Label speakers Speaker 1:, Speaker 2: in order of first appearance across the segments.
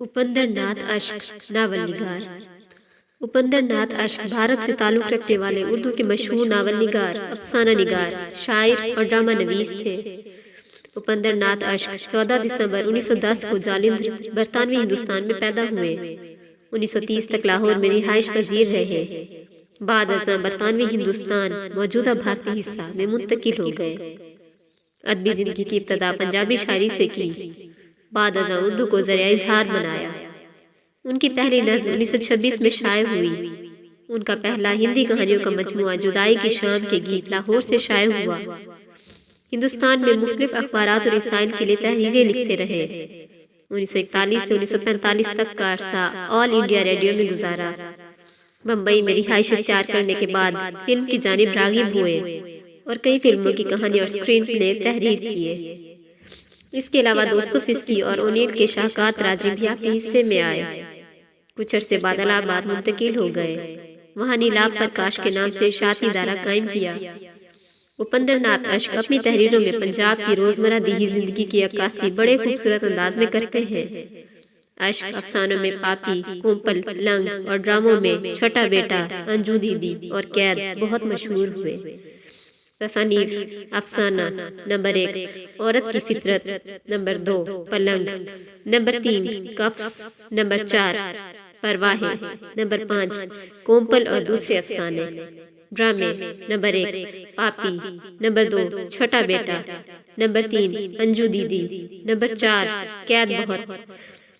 Speaker 1: उपेंद्र नाथ अश्क novel निगार। उपेंद्र नाथ अश्क भारत से ताल्लुक़ रखने वाले उर्दू के मशहूर नावल निगार, अफसाना निगार, शायर और ड्रामा नवीस थे। उपेंद्र नाथ अश्क 14 दिसंबर 1910 को जालंधर, बरतानवी हिंदुस्तान में पैदा हुए। 1930 तक लाहौर में रिहाइश पजीर रहे। बाद अज़ां बरतानवी हिंदुस्तान, मौजूदा भारतीय हिस्सा में मुंतकिल हो गए। अदबी ज़िंदगी की इब्तदा पंजाबी शायरी से की, बाद अज़ां उर्दू को ज़रिया इज़हार बनाया। उनकी पहली नज़्म 1926 में शाये हुई। उनका पहला हिंदी कहानियों का मजमुआ जुदाई की शाम के गीत लाहौर से शाये हुआ। हिंदुस्तान में मुख्तलिफ अखबारात और रसाइल के लिए तहरीरें लिखते रहे। 1941 से 1945 तक का अरसा ऑल इंडिया रेडियो में गुजारा। बम्बई में रिहाइश इख्तियार करने के बाद फिल्म की जानिब राग़िब हुए और कई फिल्मों की कहानी और स्क्रीन प्ले तहरीर किए। इसके अलावा दोस्तों फिस्की और ओनेल के शाहकार तराजीम भी आपके हिस्से में आए। कुछ अरसे बाद इलाहाबाद मुंतकिल हो गए। वहाँ नीलाभ प्रकाश के नाम से इशाअती इदारा कायम किया। उपेंद्र नाथ अश्क अपनी तहरीरों में पंजाब की रोजमर्रा दीही जिंदगी की अक्कासी बड़े खूबसूरत अंदाज में करते हैं। अश्क अफसानों में पापी, कोम्पल, लंग और ड्रामों में छठा बेटा, अंजू दीदी और कैद बहुत मशहूर हुए। तसानीफ अफसाना नंबर 1 औरत की फितरत, नंबर 2 पलंग, नंबर 3 कफ्स, नंबर 4 परवाहे, नंबर 5 कोम्पल और दूसरे अफसाने। ड्रामे नंबर 1 पापी, नंबर 2 छठा बेटा, नंबर 3 अंजू दीदी, नंबर 4 कैद बहुत,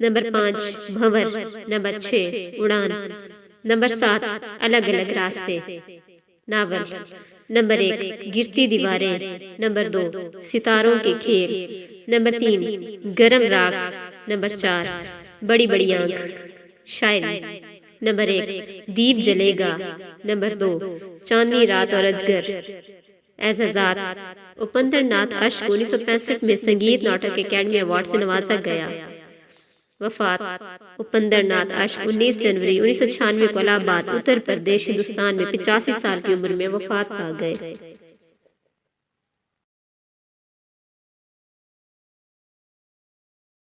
Speaker 1: नंबर 5 भंवर, नंबर 6 उड़ान, नंबर 7 अलग अलग रास्ते। नावल नंबर 1 गिरती दीवारें, नंबर 2 सितारों के खेल, नंबर 3 गरम राख, नंबर 4 बड़ी बड़ी आंख। शायरी नंबर 1 दीप जलेगा, नंबर 2 चांदनी रात और अजगर। एजाज़ात उपेंद्र नाथ अश्क को 1965 में संगीत नाटक अकेडमी अवार्ड से नवाजा गया। वफात उपेंद्र नाथ अश्क 19 जनवरी 1996 को इलाहाबाद उत्तर प्रदेश हिंदुस्तान में 85 साल की उम्र में वफात पा गए।